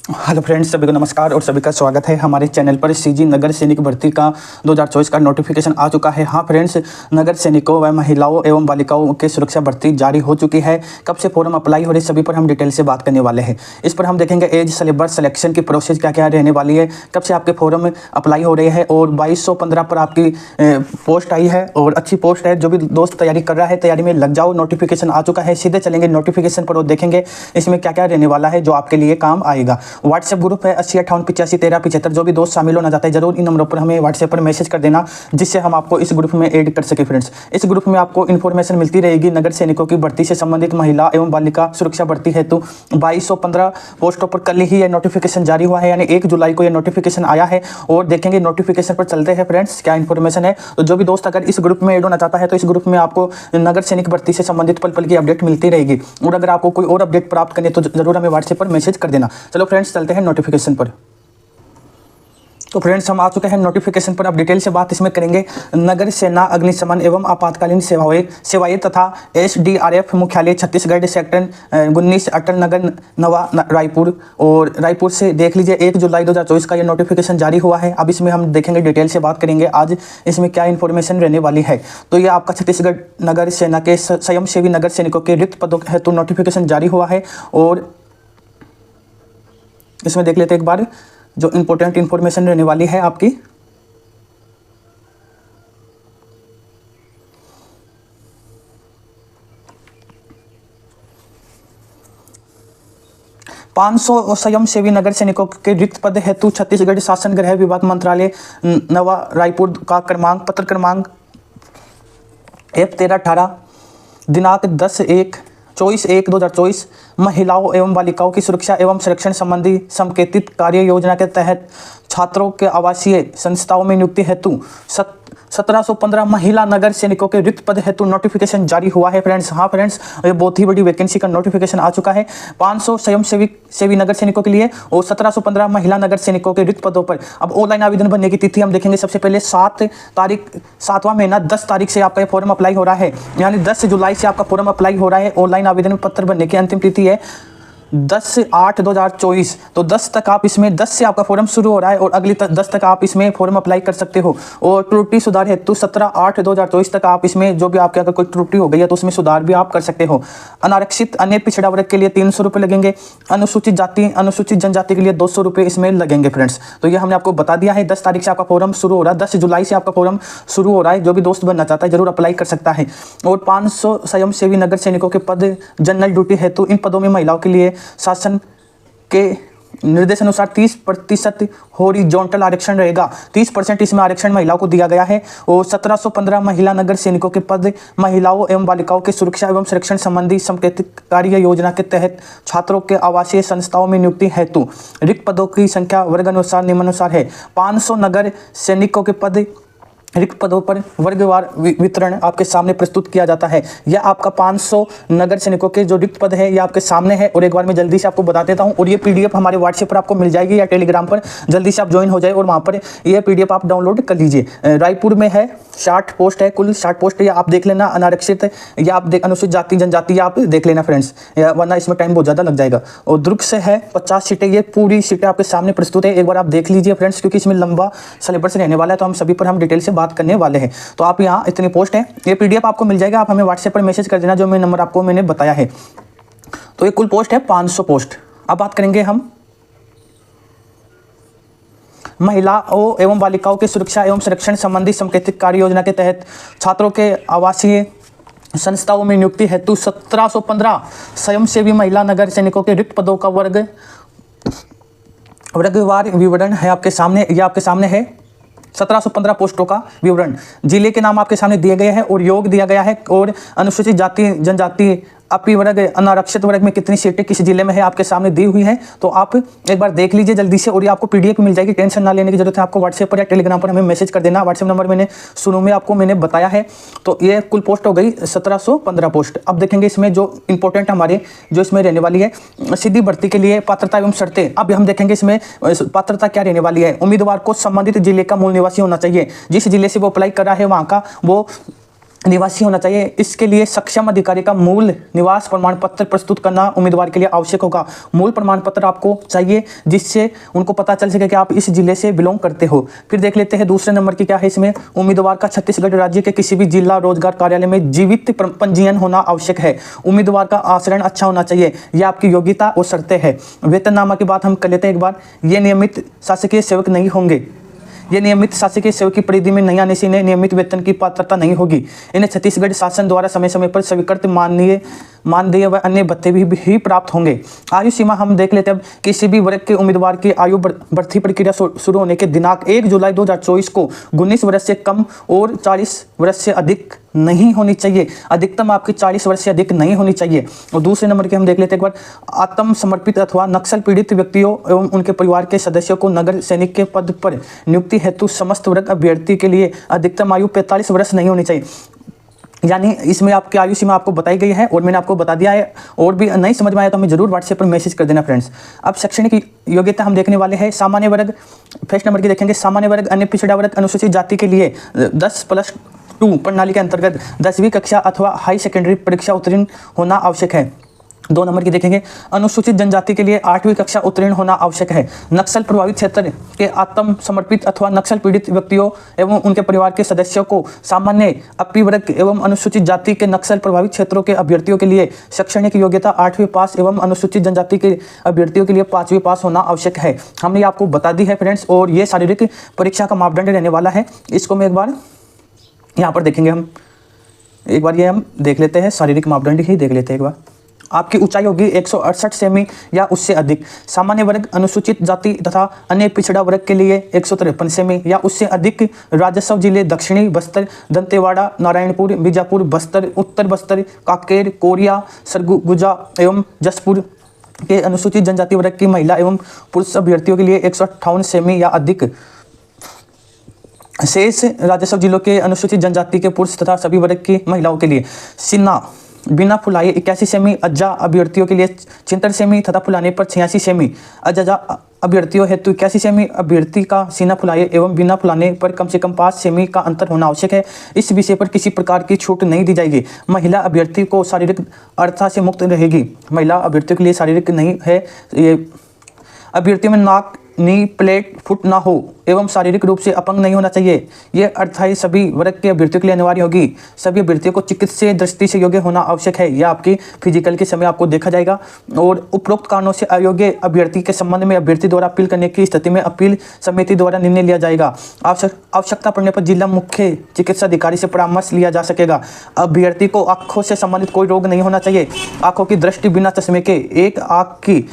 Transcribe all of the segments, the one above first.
Hello friends, सभी को नमस्कार और सभी का स्वागत है हमारे चैनल पर। सीजी नगर सैनिक भर्ती का 2024 का नोटिफिकेशन आ चुका है। हाँ फ्रेंड्स, नगर सैनिकों व महिलाओं एवं बालिकाओं के सुरक्षा भर्ती जारी हो चुकी है। कब से फॉर्म अप्लाई हो रही सभी पर हम डिटेल से बात करने वाले हैं। इस पर हम देखेंगे एज सिलेबस सिलेक्शन की प्रोसेस क्या क्या रहने वाली है, कब से आपके फॉर्म अप्लाई हो रहे हैं और 2215 पर आपकी पोस्ट आई है और अच्छी पोस्ट है। जो भी दोस्त तैयारी कर रहा है तैयारी में लग जाओ, नोटिफिकेशन आ चुका है। सीधे चलेंगे नोटिफिकेशन पर और देखेंगे इसमें क्या क्या रहने वाला है जो आपके लिए काम आएगा। व्हाट्सएप ग्रुप है 8058851375। जो भी दोस्त शामिल होना चाहता है जरूर इन नंबरों पर हमें व्हाट्सएप पर मैसेज कर देना, जिससे हम आपको इस ग्रुप में ऐड कर सके। फ्रेंड्स, इस ग्रुप में आपको इन्फॉर्मेशन मिलती रहेगी नगर सैनिकों की भर्ती से संबंधित। महिला एवं बालिका सुरक्षा भर्ती हेतु 2215 पोस्टों पर कल ही यह नोटिफिकेशन जारी हुआ है, यानी 1 जुलाई को यह नोटिफिकेशन आया है। और देखेंगे नोटिफिकेशन पर चलते हैं फ्रेंड्स क्या इन्फॉर्मेशन है। तो जो भी दोस्त अगर इस ग्रुप में ऐड होना चाहता है तो इस ग्रुप में आपको नगर सैनिक भर्ती से संबंधित पल पल की अपडेट मिलती रहेगी। और अगर आपको कोई और अपडेट प्राप्त करनी है तो जरूर हमें व्हाट्सएप पर मैसेज कर देना। चलो फ्रेंड्स, चलते हैं नोटिफिकेशन पर। तो फ्रेंड्स, हम आ चुके हैं नोटिफिकेशन पर। अब डिटेल से बात इसमें करेंगे। नगर सेना अग्निशमन एवं आपातकालीन सेवाएं तथा SDRF मुख्यालय छत्तीसगढ़ सेक्टर 19 अटल नगर नवा रायपुर। और रायपुर से देख लीजिए 1 जुलाई 2024 का ये नोटिफिकेशन जारी हुआ है। अब इसमें हम देखेंगे डिटेल से बात करेंगे आज इसमें क्या इन्फॉर्मेशन रहने वाली है। तो ये आपका छत्तीसगढ़ नगर सेना के स्वयंसेवी नगर सैनिकों के रिक्त पदों हेतु नोटिफिकेशन जारी हुआ है। और इसमें देख लेते एक बार जो इंपॉर्टेंट इंफॉर्मेशन रहने वाली है आपकी। ₹500 स्वयंसेवी नगर सैनिकों के रिक्त पद हेतु छत्तीसगढ़ शासन गृह विभाग मंत्रालय नवा रायपुर का पत्र क्रमांक F1318 दिनांक 24/1/2024 महिलाओं एवं बालिकाओं की सुरक्षा एवं संरक्षण संबंधी समेकित कार्य योजना के तहत छात्रों के आवासीय संस्थाओं में नियुक्ति हेतु 1715 महिला नगर सैनिकों के रिक्त पद हेतु नोटिफिकेशन जारी हुआ है। फ्रेंड्स, हाँ फ्रेंड्स, ये बहुत ही बड़ी वैकेंसी का नोटिफिकेशन आ चुका है। 500 स्वयंसेवी नगर सैनिकों के लिए और 1715 महिला नगर सैनिकों के रिक्त पदों पर। अब ऑनलाइन आवेदन भरने की तिथि हम देखेंगे। सबसे पहले 7वां महीना 10 तारीख से आपका फॉर्म अप्लाई हो रहा है, यानी 10 जुलाई से आपका फॉर्म अप्लाई हो रहा है। ऑनलाइन आवेदन पत्र भरने की अंतिम तिथि है 10/8/2024। तो 10 तक आप इसमें 10 से आपका फॉर्म शुरू हो रहा है और अगली 10 तक आप इसमें फॉर्म अप्लाई कर सकते हो। और त्रुटि सुधार हेतु 17/8/2024 तक आप इसमें जो भी आपके अगर कोई त्रुटि हो गई है तो उसमें सुधार भी आप कर सकते हो। अनारक्षित अन्य पिछड़ा वर्ग के लिए 300 रुपये लगेंगे। अनुसूचित जाति अनुसूचित जनजाति के लिए 200 रुपये इसमें लगेंगे। फ्रेंड्स, तो ये हमने आपको बता दिया है। 10 तारीख से आपका फॉर्म शुरू हो रहा है, 10 जुलाई से आपका फॉर्म शुरू हो रहा है। जो भी दोस्त बनना चाहता है जरूर अप्लाई कर सकता है। और 500 स्वयंसेवी नगर सैनिकों के पद जनरल ड्यूटी हेतु इन पदों में महिलाओं के लिए शासन के निर्देशानुसार 30% हॉरिजॉन्टल आरक्षण रहेगा। 30% इसमें आरक्षण महिलाओं को दिया गया है। और 1715 महिला नगर सैनिकों के पद महिलाओं एवं बालिकाओं के सुरक्षा एवं संरक्षण संबंधी समेकित कार्य योजना के तहत छात्रों के आवासीय संस्थाओं में नियुक्ति हेतु रिक्त पदों की संख्या वर्गानुसार निम्नानुसार है। 500 नगर सैनिकों के पद रिक्त पदों पर वर्गवार वितरण आपके सामने प्रस्तुत किया जाता है। यह आपका 500 नगर सैनिकों के जो रिक्त पद है ये आपके सामने है। और एक बार मैं जल्दी से आपको बता देता हूँ। और ये PDF हमारे व्हाट्सएप पर आपको मिल जाएगी या टेलीग्राम पर, जल्दी से आप ज्वाइन हो जाए और वहाँ पर ये PDF आप डाउनलोड कर लीजिए। रायपुर में है 60 पोस्ट है, कुल 60 पोस्ट है। आप देख लेना। अनारक्षित या आप अनुसूचित जाति जनजाति आप देख लेना फ्रेंड्स, वरना इसमें टाइम बहुत ज़्यादा लग जाएगा। और दुर्ग से है 50 सीटें। ये पूरी सीटें आपके सामने प्रस्तुत है, एक बार आप देख लीजिए फ्रेंड्स, क्योंकि इसमें लंबा सिलेबस रहने वाला है तो हम सभी पर हम डिटेल से बात करने वाले हैं। तो आप यहाँ इतनी पोस्ट है, ये PDF आपको मिल जाएगा। आप हमें व्हाट्सएप पर मैसेज कर देना जो मैं नंबर आपको मैंने बताया है। तो ये कुल पोस्ट है 500 पोस्ट। अब बात करेंगे हम महिलाओं एवं बालिकाओं के सुरक्षा एवं संरक्षण संबंधी समेकित कार्य योजना के तहत छात्रों के आवासीय संस्थाओं में नियुक्ति हेतु 1715 स्वयंसेवी महिला नगर सैनिकों के रिक्त पदों का वर्गवार विवरण है आपके सामने। यह आपके सामने है 1715 पोस्टों का विवरण। जिले के नाम आपके सामने दिए गए हैं और योग दिया गया है। और अनुसूचित जाति जनजाति अपी वर्ग अनारक्षित वर्ग में कितनी सीटें किस जिले में है आपके सामने दी हुई है। तो आप एक बार देख लीजिए जल्दी से। और ये आपको PDF मिल जाएगी, टेंशन ना लेने की जरूरत है। आपको व्हाट्सएप पर या टेलीग्राम पर हमें मैसेज कर देना। व्हाट्सएप नंबर मैंने शुरू में आपको मैंने बताया है। तो ये कुल पोस्ट हो गई 1715 पोस्ट। अब देखेंगे इसमें जो इंपॉर्टेंट हमारे जो इसमें रहने वाली है सीधी भर्ती के लिए पात्रता एवं शर्तें। अब हम देखेंगे इसमें पात्रता क्या रहने वाली है। उम्मीदवार को संबंधित जिले का मूल निवासी होना चाहिए। जिस जिले से वो अप्लाई कर रहा है वहाँ का वो निवासी होना चाहिए। इसके लिए सक्षम अधिकारी का मूल निवास प्रमाण पत्र प्रस्तुत करना उम्मीदवार के लिए आवश्यक होगा। मूल प्रमाण पत्र आपको चाहिए जिससे उनको पता चल सके कि आप इस जिले से बिलोंग करते हो। फिर देख लेते हैं दूसरे नंबर की क्या है इसमें, उम्मीदवार का छत्तीसगढ़ राज्य के किसी भी जिला रोजगार कार्यालय में जीवित पंजीयन होना आवश्यक है। उम्मीदवार का आचरण अच्छा होना चाहिए, यह आपकी योग्यता और शर्तें हैं। वेतननामा की बात हम कर लेते हैं एक बार। ये नियमित शासकीय सेवक नहीं होंगे। ये नियमित शासकीय सेवक की परिधि में नहीं आने से इन्हें नियमित वेतन की पात्रता नहीं होगी। इन्हें छत्तीसगढ़ शासन द्वारा समय समय पर स्वीकृत मानदेय व अन्य भत्ते भी प्राप्त होंगे। आयु सीमा हम देख लेते हैं। अब किसी भी वर्ग के उम्मीदवार की आयु भर्ती प्रक्रिया शुरू होने के दिनांक 1 जुलाई 2024 को 19 वर्ष से कम और 40 वर्ष से अधिक नहीं होनी चाहिए। अधिकतम आपकी 40 वर्ष से अधिक नहीं होनी चाहिए। और दूसरे नंबर के हम देख लेते हैं एक बार, आत्मसमर्पित अथवा नक्सल पीड़ित व्यक्तियों एवं उनके परिवार के सदस्यों को नगर सैनिक के पद पर नियुक्ति हेतु समस्त वर्ग अभ्यर्थी के लिए अधिकतम आयु 45 वर्ष नहीं होनी चाहिए। यानी इसमें आपकी आयु सीमा आपको बताई गई है और मैंने आपको बता दिया है। और भी नहीं समझ में आया तो हमें जरूर व्हाट्सएप पर मैसेज कर देना फ्रेंड्स। अब शैक्षणिक योग्यता हम देखने वाले हैं। सामान्य वर्ग, फर्स्ट नंबर की देखेंगे। सामान्य वर्ग, अन्य पिछड़ा वर्ग, अनुसूचित जाति के लिए 10+2 प्रणाली के अंतर्गत 10वीं कक्षा अथवा हाई सेकेंडरी परीक्षा उत्तीर्ण होना आवश्यक है। 2 नंबर की देखेंगे। अनुसूचित जनजाति के लिए 8वीं कक्षा उत्तीर्ण होना आवश्यक है। नक्सल प्रभावित क्षेत्र के आत्म समर्पित अथवा नक्सल पीड़ित व्यक्तियों एवं उनके परिवार के सदस्यों को सामान्य अपी वर्ग एवं अनुसूचित जाति के नक्सल प्रभावित क्षेत्रों के अभ्यर्थियों के लिए शैक्षणिक योग्यता 8वीं पास एवं अनुसूचित जनजाति के अभ्यर्थियों के लिए 5वीं पास होना आवश्यक है। हमने आपको बता दी है फ्रेंड्स। और ये शारीरिक परीक्षा का मापदंड रहने वाला है। इसको मैं एक बार यहाँ पर देखेंगे। हम एक बार ये हम देख लेते हैं, शारीरिक मापदंड ही देख लेते हैं एक बार। आपकी ऊंचाई होगी 168 सेमी या उससे अधिक। सामान्य वर्ग, अनुसूचित जाति तथा अन्य पिछड़ा वर्ग के लिए 153 सेमी या उससे अधिक। राजस्व जिले दक्षिणी बस्तर, दंतेवाड़ा, नारायणपुर, बीजापुर, बस्तर, उत्तर बस्तर, कांकेर, कोरिया, सरगुजा एवं जसपुर के अनुसूचित जनजाति वर्ग की महिला एवं पुरुष अभ्यर्थियों के लिए 158 सेमी या अधिक। शेष राजस्व जिलों के अनुसूचित जनजाति के पुरुष तथा सभी वर्ग की महिलाओं के लिए सिन्हा बिना फुलाए 81 सेमी, अज्जा अभ्यर्थियों के लिए 76 सेमी तथा फुलाने पर 86 सेमी। अज्जा अभ्यर्थियों हेतु 81 सेमी। अभ्यर्थी का सीना फुलाए एवं बिना फुलाने पर कम से कम 5 सेमी का अंतर होना आवश्यक है। इस विषय पर किसी प्रकार की छूट नहीं दी जाएगी। महिला अभ्यर्थी को शारीरिक अर्थता से मुक्त रहेगी। महिला अभ्यर्थियों के लिए शारीरिक नहीं है। ये अभ्यर्थियों में नाक, नी, प्लेट, फुट ना हो एवं शारीरिक रूप से अपंग नहीं होना चाहिए। ये अर्थाई सभी वर्ग के अभ्यर्थियों के लिए अनिवार्य होगी। सभी अभ्यर्थियों को चिकित्सीय दृष्टि से योग्य होना आवश्यक है। यह आपकी फिजिकल के समय आपको देखा जाएगा। और उपरोक्त कारणों से अयोग्य अभ्यर्थी के संबंध में अभ्यर्थी द्वारा अपील करने की स्थिति में अपील समिति द्वारा निर्णय लिया जाएगा। आवश्यकता पड़ने पर जिला मुख्य चिकित्सा अधिकारी से परामर्श लिया जा सकेगा। अभ्यर्थी को आंखों से संबंधित कोई रोग नहीं होना चाहिए। आंखों की दृष्टि बिना चश्मे के, एक आंख की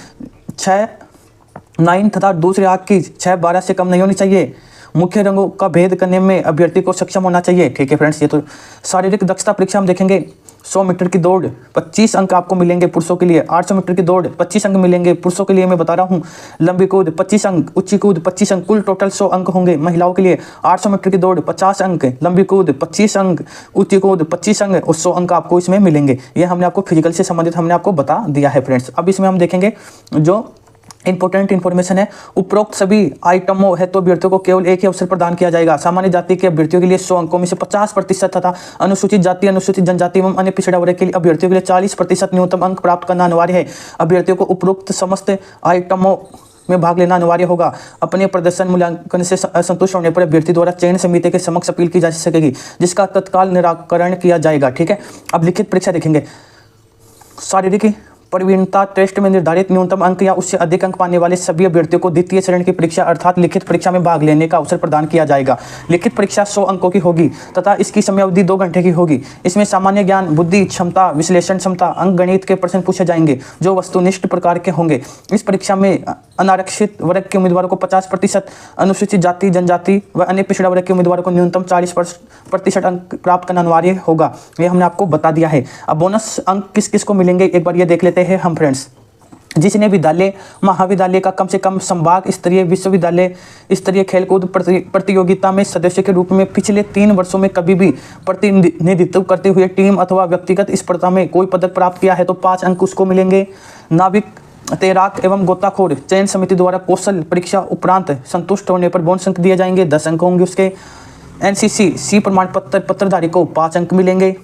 6/9 तथा दूसरी आंख की 6/12 से कम नहीं होनी चाहिए। मुख्य रंगों का भेद करने में अभ्यर्थी को सक्षम होना चाहिए। ठीक है फ्रेंड्स, ये तो शारीरिक दक्षता परीक्षा हम देखेंगे। 100 मीटर की दौड़ 25 अंक आपको मिलेंगे पुरुषों के लिए। 800 मीटर की दौड़ 25 अंक मिलेंगे पुरुषों के लिए, मैं बता रहा हूँ। लंबी कूद 25 अंक, ऊंची कूद 25 अंक, कुल टोटल 100 अंक होंगे महिलाओं के लिए। 800 मीटर की दौड़ 50 अंक, लंबी कूद 25 अंक, ऊंची कूद 25 अंक और 100 अंक आपको इसमें मिलेंगे। ये हमने आपको फिजिकल से संबंधित हमने आपको बता दिया है फ्रेंड्स। अब इसमें हम देखेंगे जो इंपॉर्टेंट इन्फॉर्मेशन है। उपरोक्त सभी आइटमों है तो अभ्यर्थियों को केवल एक ही अवसर प्रदान किया जाएगा। सामान्य जाति के अभ्यर्थियों के लिए 100 अंकों में से 50% तथा अनुसूचित जाति, अनुसूचित जनजाति एवं अन्य पिछड़ा वर्ग के लिए अभ्यर्थियों के लिए 40% न्यूनतम अंक प्राप्त करना अनिवार्य है। अभ्यर्थियों को उपरोक्त समस्त आइटमों में भाग लेना अनिवार्य होगा। अपने प्रदर्शन मूल्यांकन से असंतुष्ट होने पर अभ्यर्थी द्वारा चयन समिति के समक्ष अपील की जा सकेगी, जिसका तत्काल निराकरण किया जाएगा। ठीक है, अब लिखित परीक्षा देखेंगे। शारीरिक प्रवीणता टेस्ट में निर्धारित न्यूनतम अंक या उससे अधिक अंक पाने वाले सभी अभ्यर्थियों को द्वितीय चरण की परीक्षा अर्थात लिखित परीक्षा में भाग लेने का अवसर प्रदान किया जाएगा। लिखित परीक्षा 100 अंकों की होगी तथा इसकी समयावधि 2 घंटे की होगी। इसमें सामान्य ज्ञान, बुद्धि क्षमता, विश्लेषण क्षमता, अंक गणित के प्रश्न पूछे जाएंगे जो वस्तुनिष्ठ प्रकार के होंगे। इस परीक्षा में अनारक्षित वर्ग के उम्मीदवारों को 50%, अनुसूचित जाति, जनजाति व अन्य पिछड़ा वर्ग के उम्मीदवारों को न्यूनतम 40% अंक प्राप्त करना अनिवार्य होगा। ये हमने आपको बता दिया है। अब बोनस अंक किस किस को मिलेंगे एक बार ये देख लेते हैं हम फ्रेंड्स। जिसने विद्यालय, महाविद्यालय का कम से कम संभाग स्तरीय, विश्वविद्यालय स्तरीय खेलकूद प्रतियोगिता में सदस्य के रूप में पिछले 3 वर्षों में कभी भी प्रतिनिधित्व करते हुए टीम अथवा व्यक्तिगत स्पर्धा में कोई पदक प्राप्त किया है तो 5 अंक उसको मिलेंगे। नाविक, तैराक एवं गोताखोर चयन समिति द्वारा कौशल परीक्षा उपरांत संतुष्ट होने पर बोनस अंक दिए जाएंगे, 10 अंक होंगे उसके। एनसीसी सी प्रमाण पत्र पत्रधारी को 5 अंक मिलेंगे।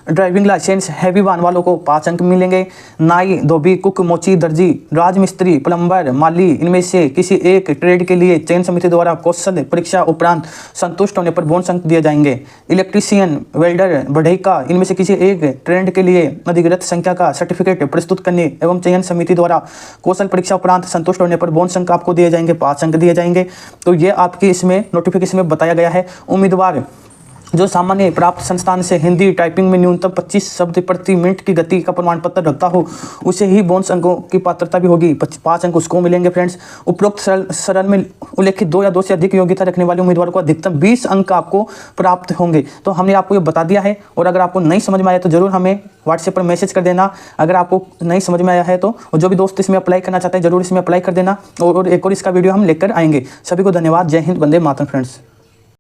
ड्राइविंग लाइसेंस हैवी वाहन वालों को 5 अंक मिलेंगे। नाई, धोबी, कुक, मोची, दर्जी, राजमिस्त्री, प्लम्बर, माली, इनमें से किसी एक ट्रेड के लिए चयन समिति द्वारा कौशल परीक्षा उपरांत संतुष्ट होने पर बोनस अंक दिए जाएंगे। इलेक्ट्रीशियन, वेल्डर, बढ़ईका, इनमें से किसी एक ट्रेड के लिए अधिकृत संख्या का सर्टिफिकेट प्रस्तुत करने एवं चयन समिति द्वारा कौशल परीक्षा उपरांत संतुष्ट होने पर बोनस अंक आपको दिए जाएंगे, 5 अंक दिए जाएंगे। तो ये आपकी इसमें नोटिफिकेशन में बताया गया है। उम्मीदवार जो सामान्य प्राप्त संस्थान से हिंदी टाइपिंग में न्यूनतम 25 शब्द प्रति मिनट की गति का प्रमाण पत्र रखता हो, उसे ही बोनस अंकों की पात्रता भी होगी, 5 अंक उसको मिलेंगे फ्रेंड्स। उपरोक्त सरल में उल्लेखित 2 या 2 से अधिक योग्यता रखने वाले उम्मीदवार को अधिकतम 20 अंक आपको प्राप्त होंगे। तो हमने आपको ये बता दिया है, और अगर आपको नहीं समझ में आया तो जरूर हमें व्हाट्सएप पर मैसेज कर देना। अगर आपको नहीं समझ में आया है तो जो भी दोस्त इसमें अप्लाई करना चाहते हैं जरूर इसमें अप्लाई कर देना, और एक और इसका वीडियो हम लेकर आएंगे। सभी को धन्यवाद। जय हिंद, वंदे मातरम फ्रेंड्स।